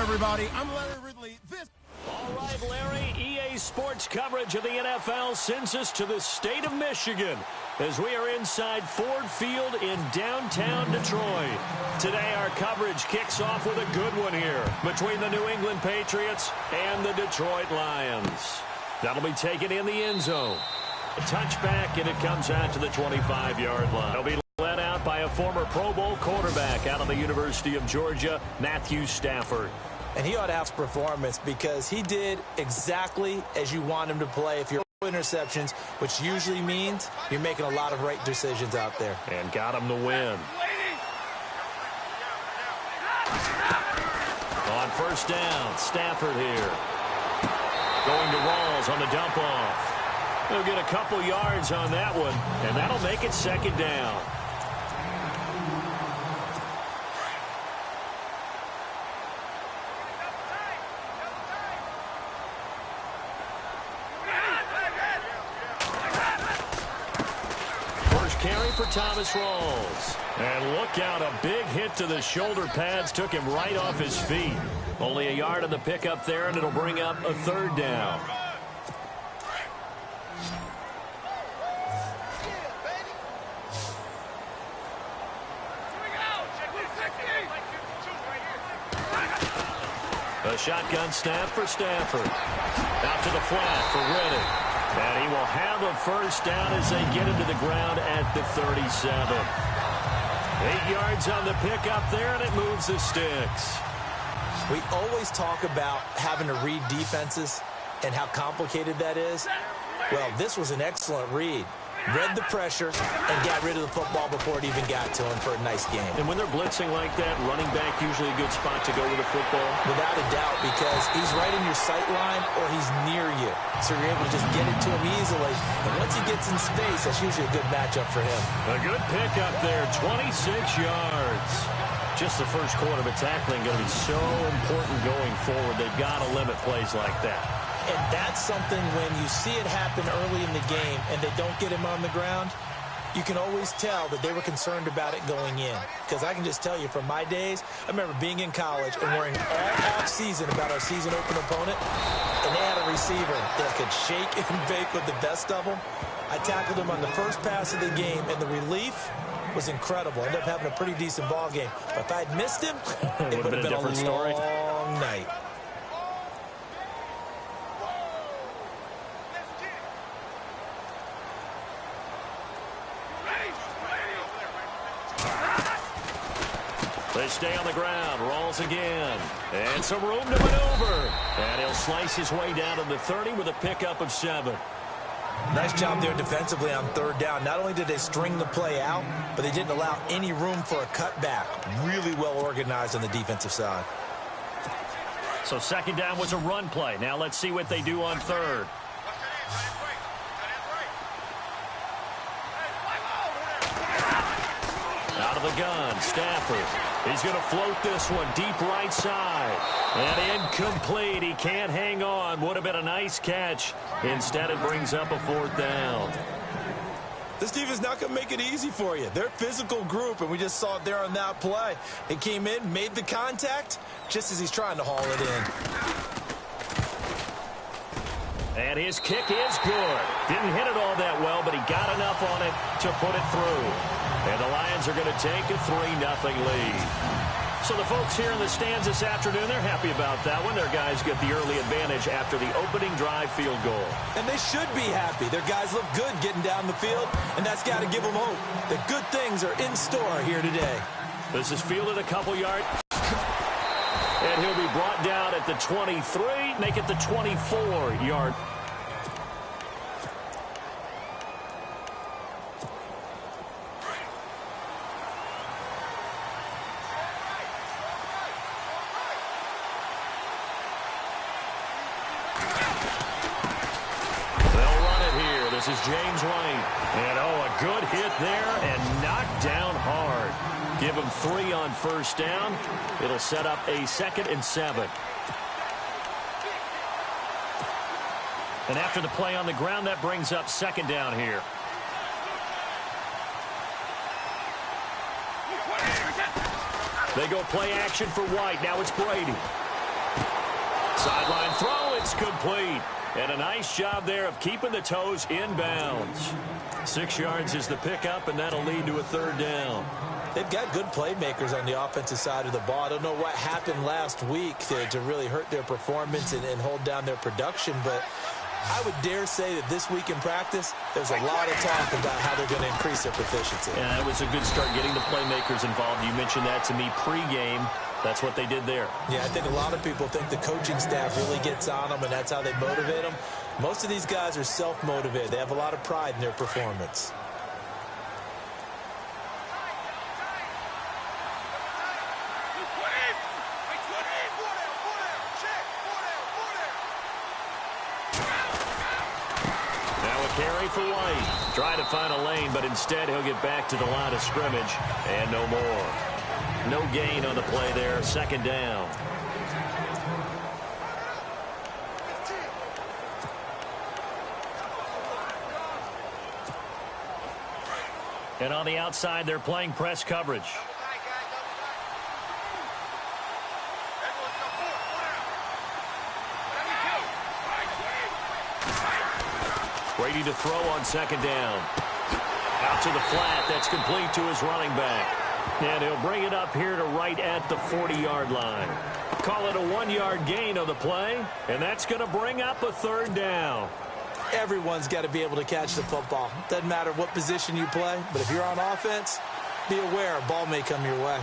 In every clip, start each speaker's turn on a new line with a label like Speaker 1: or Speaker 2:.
Speaker 1: everybody. I'm Larry Ridley.
Speaker 2: All right, Larry, EA Sports coverage of the NFL sends us to the state of Michigan as we are inside Ford Field in downtown Detroit. Today, our coverage kicks off with a good one here between the New England Patriots and the Detroit Lions. That'll be taken in the end zone. A touchback, and it comes out to the 25-yard line. It'll be led out by a former Pro Bowl quarterback out of the University of Georgia, Matthew Stafford.
Speaker 3: And he ought to have some performance because he did exactly as you want him to play. If you're interceptions, which usually means you're making a lot of right decisions out there.
Speaker 2: And got him the win. On first down, Stafford here. Going to Rawls on the dump-off. He'll get a couple yards on that one, and that'll make it second down. For Thomas Rawls. And look out, a big hit to the shoulder pads took him right off his feet. Only a yard on the pickup there, and it'll bring up a third down. A shotgun snap for Stafford. Out to the flat for Riddick. And he will have a first down as they get into the ground at the 37. 8 yards on the pickup there, and it moves the sticks.
Speaker 3: We always talk about having to read defenses and how complicated that is. Well, this was an excellent read. Read the pressure and got rid of the football before it even got to him for a nice game.
Speaker 2: And when they're blitzing like that, running back usually a good spot to go with the football?
Speaker 3: Without a doubt, because he's right in your sight line or he's near you. So you're able to just get it to him easily. And once he gets in space, that's usually a good matchup for him.
Speaker 2: A good pickup there, 26 yards. Just the first quarter, but tackling going to be so important going forward. They've got to limit plays like that.
Speaker 3: And that's something when you see it happen early in the game and they don't get him on the ground, you can always tell that they were concerned about it going in. Because I can just tell you from my days, I remember being in college and worrying all off-season about our season-open opponent, and they had a receiver that could shake and bake with the best of them. I tackled him on the first pass of the game, and the relief was incredible. Ended up having a pretty decent ball game. But if I'd missed him, it would have been a different story. Long night.
Speaker 2: They stay on the ground. Rawls again. And some room to maneuver. And he'll slice his way down to the 30 with a pickup of 7.
Speaker 3: Nice job there defensively on third down. Not only did they string the play out, but they didn't allow any room for a cutback. Really well organized on the defensive side.
Speaker 2: So second down was a run play. Now let's see what they do on third. Out of the gun, Stafford. He's going to float this one deep right side. And incomplete. He can't hang on. Would have been a nice catch. Instead, it brings up a fourth down.
Speaker 3: This team is not going to make it easy for you. They're a physical group, and we just saw it there on that play. He came in, made the contact, just as he's trying to haul it in.
Speaker 2: And his kick is good. Didn't hit it all that well, but he got enough on it to put it through. And the Lions are going to take a 3-0 lead. So the folks here in the stands this afternoon, they're happy about that one. Their guys get the early advantage after the opening drive field goal.
Speaker 3: And they should be happy. Their guys look good getting down the field, and that's got to give them hope that good things are in store here today.
Speaker 2: This is fielded a couple yards. And he'll be brought down at the 23, make it the 24-yard. This is James White. And, a good hit there and knocked down hard. Give him 3 on first down. It'll set up a 2nd and 7. And after the play on the ground, that brings up 2nd down here. They go play action for White. Now it's Brady. Sideline throw, it's complete. And a nice job there of keeping the toes in bounds. 6 yards is the pickup, and that'll lead to a third down.
Speaker 3: They've got good playmakers on the offensive side of the ball. I don't know what happened last week to really hurt their performance and hold down their production, but I would dare say that this week in practice, there's a lot of talk about how they're going to increase their proficiency.
Speaker 2: Yeah, that was a good start getting the playmakers involved. You mentioned that to me pregame. That's what they did there.
Speaker 3: Yeah, I think a lot of people think the coaching staff really gets on them, and that's how they motivate them. Most of these guys are self-motivated. They have a lot of pride in their performance.
Speaker 2: Carry for White. Try to find a lane, but instead he'll get back to the line of scrimmage, and no more. No gain on the play there. Second down. And on the outside, they're playing press coverage. Brady to throw on second down. Out to the flat. That's complete to his running back. And he'll bring it up here to right at the 40-yard line. Call it a 1-yard gain on the play, and that's going to bring up a third down.
Speaker 3: Everyone's got to be able to catch the football. Doesn't matter what position you play, but if you're on offense, be aware a ball may come your way.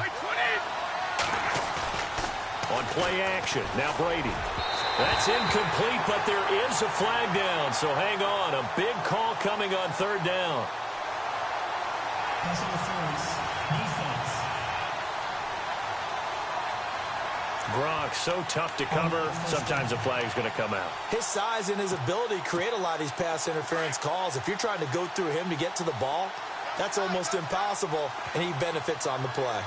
Speaker 2: On play action, now Brady. That's incomplete, but there is a flag down, so hang on. A big call coming on third down. Gronk, so tough to cover. Sometimes a flag's going to come out.
Speaker 3: His size and his ability create a lot of these pass interference calls. If you're trying to go through him to get to the ball, that's almost impossible, and he benefits on the play.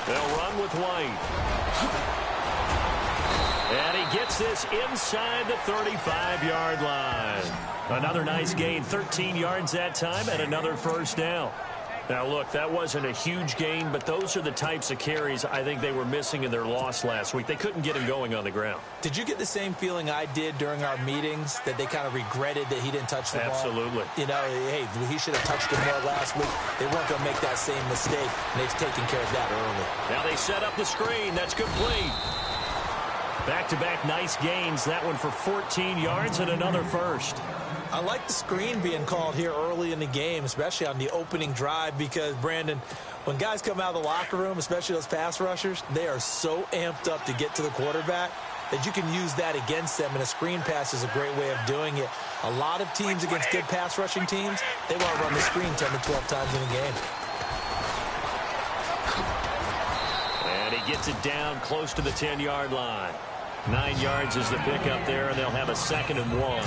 Speaker 2: They'll run with White. And he gets this inside the 35-yard line. Another nice gain, 13 yards that time, and another first down. Now, look, that wasn't a huge gain, but those are the types of carries I think they were missing in their loss last week. They couldn't get him going on the ground.
Speaker 3: Did you get the same feeling I did during our meetings, that they kind of regretted that he didn't touch the ball?
Speaker 2: Absolutely.
Speaker 3: You know, hey, he should have touched it more last week. They weren't going to make that same mistake, and they've taken care of that early.
Speaker 2: Now they set up the screen. That's complete. Back-to-back nice gains. That one for 14 yards and another first.
Speaker 3: I like the screen being called here early in the game, especially on the opening drive, because, Brandon, when guys come out of the locker room, especially those pass rushers, they are so amped up to get to the quarterback that you can use that against them, and a screen pass is a great way of doing it. A lot of teams against good pass rushing teams, they want to run the screen 10 to 12 times in a game.
Speaker 2: And he gets it down close to the 10-yard line. 9 yards is the pickup there, and they'll have a 2nd and 1.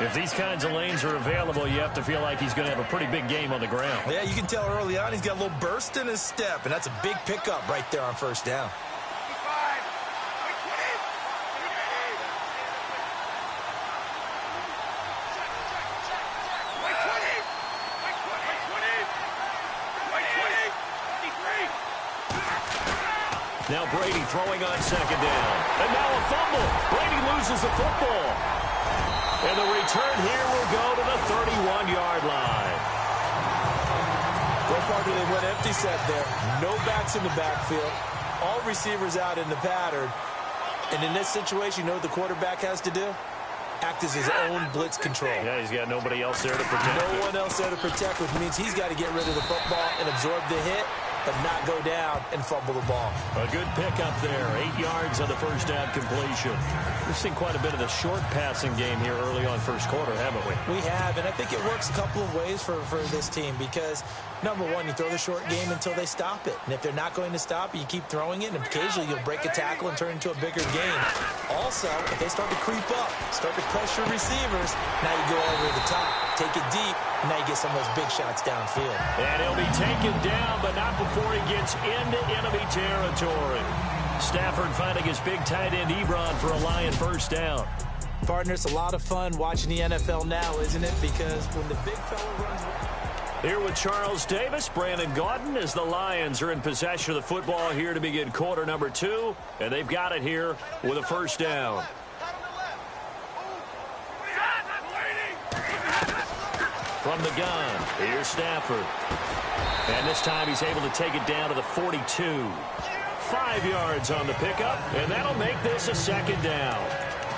Speaker 2: If these kinds of lanes are available, you have to feel like he's going to have a pretty big game on the ground.
Speaker 3: Yeah, you can tell early on he's got a little burst in his step, and that's a big pickup right there on first down.
Speaker 2: Now Brady throwing on second down. And now a fumble. Brady loses the football. And the return here will go to the 31-yard line.
Speaker 3: Well, Parker, they went empty set there. No backs in the backfield. All receivers out in the pattern. And in this situation, you know what the quarterback has to do? Act as his own blitz control.
Speaker 2: Yeah, he's got nobody else there to protect.
Speaker 3: No one else there to protect, which means he's got to get rid of the football and absorb the hit, but not go down and fumble the ball.
Speaker 2: A good pickup there. 8 yards on the first down completion. We've seen quite a bit of the short passing game here early on first quarter, haven't we?
Speaker 3: We have, and I think it works a couple of ways for this team because, number one, you throw the short game until they stop it. And if they're not going to stop it, you keep throwing it, and occasionally you'll break a tackle and turn it into a bigger gain. Also, if they start to creep up, start to pressure receivers, now you go over the top, take it deep, and now you get some of those big shots downfield.
Speaker 2: And he'll be taken down, but not before he gets into enemy territory. Stafford finding his big tight end Ebron for a Lion first down.
Speaker 3: Partner, it's a lot of fun watching the NFL now, isn't it? Because when the big fella runs...
Speaker 2: Here with Charles Davis, Brandon Gaudin, as the Lions are in possession of the football here to begin quarter number 2. And they've got it here with a first down. From the gun, here's Stafford. And this time he's able to take it down to the 42. 5 yards on the pickup, and that'll make this a second down.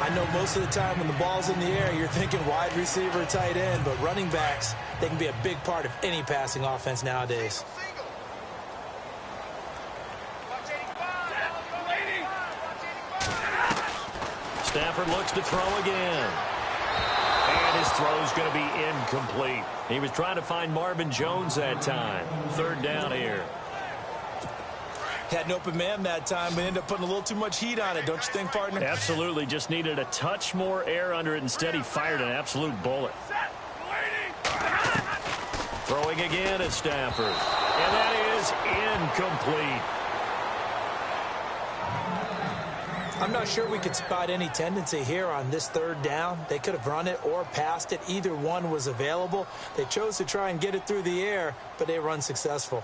Speaker 3: I know most of the time when the ball's in the air, you're thinking wide receiver, tight end, but running backs, they can be a big part of any passing offense nowadays.
Speaker 2: Stafford looks to throw again. And his throw's going to be incomplete. He was trying to find Marvin Jones that time. Third down here.
Speaker 3: Had an open man that time, but ended up putting a little too much heat on it, don't you think, partner?
Speaker 2: Absolutely. Just needed a touch more air under it. Instead, he fired an absolute bullet. Throwing again at Stafford. And that is incomplete.
Speaker 3: I'm not sure we could spot any tendency here on this third down. They could have run it or passed it. Either one was available. They chose to try and get it through the air, but they were unsuccessful.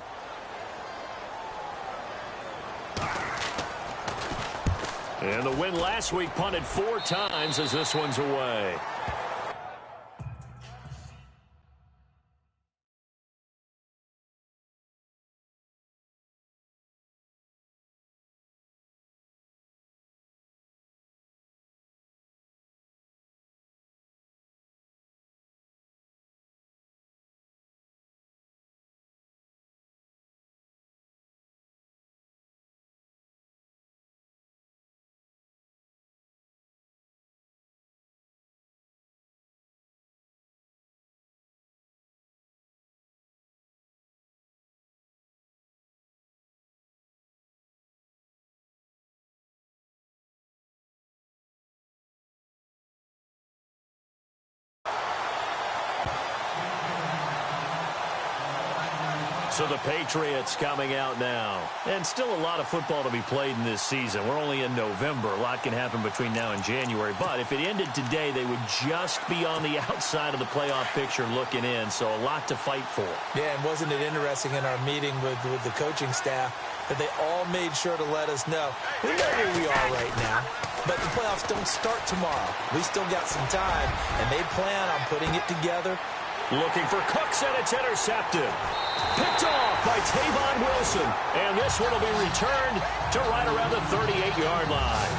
Speaker 2: And the win last week punted 4 times as this one's away. So the Patriots coming out now. And still a lot of football to be played in this season. We're only in November. A lot can happen between now and January. But if it ended today, they would just be on the outside of the playoff picture looking in. So a lot to fight for.
Speaker 3: Yeah, and wasn't it interesting in our meeting with the coaching staff that they all made sure to let us know, we know where we are right now, but the playoffs don't start tomorrow. We still got some time, and they plan on putting it together.
Speaker 2: Looking for Cooks, and it's intercepted. Picked off by Tavon Wilson. And this one will be returned to right around the 38-yard line.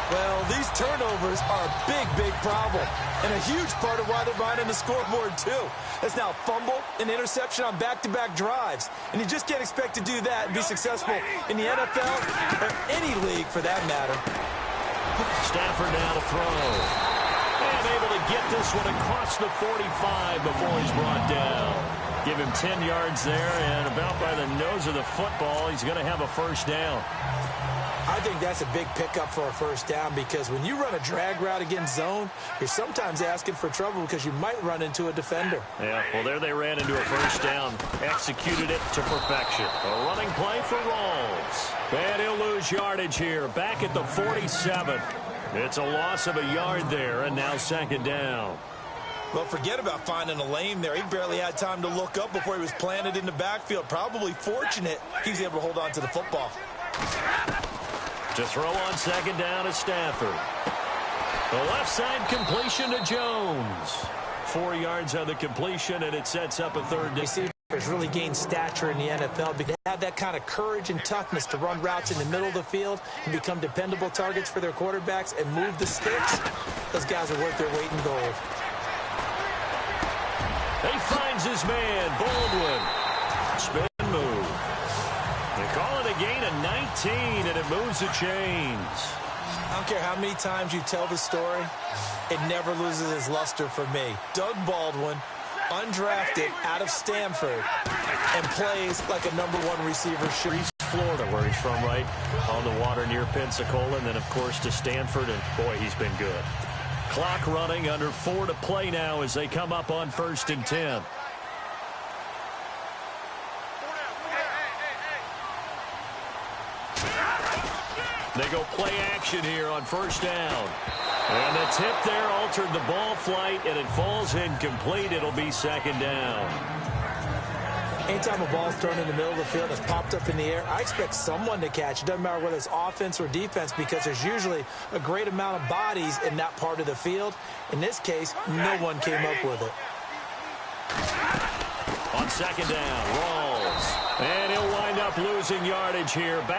Speaker 3: Well, these turnovers are a big, big problem. And a huge part of why they're behind on the scoreboard, too. That's now a fumble, an interception on back-to-back drives. And you just can't expect to do that and be successful in the NFL or any league for that matter.
Speaker 2: Stafford now to throw. And able to get this one across the 45 before he's brought down. Give him 10 yards there, and about by the nose of the football, he's going to have a first down.
Speaker 3: I think that's a big pickup for a first down because when you run a drag route against zone, you're sometimes asking for trouble because you might run into a defender.
Speaker 2: Yeah, well, there they ran into a first down. Executed it to perfection. A running play for Rawls. And he'll lose yardage here, back at the 47. It's a loss of a yard there, and now second down.
Speaker 3: Well, forget about finding a lane there. He barely had time to look up before he was planted in the backfield. Probably fortunate he was able to hold on to the football.
Speaker 2: To throw on second down is Stafford. The left side completion to Jones. 4 yards on the completion, and it sets up a third down.
Speaker 3: Receivers really gained stature in the NFL because they have that kind of courage and toughness to run routes in the middle of the field and become dependable targets for their quarterbacks and move the sticks. Those guys are worth their weight in gold.
Speaker 2: He finds his man, Baldwin. Spin move. They call it a gain of 19, and it moves the chains.
Speaker 3: I don't care how many times you tell the story, it never loses its luster for me. Doug Baldwin, undrafted out of Stanford, and plays like a #1 receiver should.
Speaker 2: Florida, where he's from, right on the water near Pensacola, and then, of course, to Stanford, and, boy, he's been good. Clock running, under 4 to play now as they come up on 1st and 10. They go play action here on first down. And the tip there altered the ball flight, and it falls incomplete. It'll be second down.
Speaker 3: Anytime a ball's thrown in the middle of the field and it's popped up in the air, I expect someone to catch. It doesn't matter whether it's offense or defense, because there's usually a great amount of bodies in that part of the field. In this case, no one came up with it.
Speaker 2: On second down, Rawls. And he'll wind up losing yardage here. Back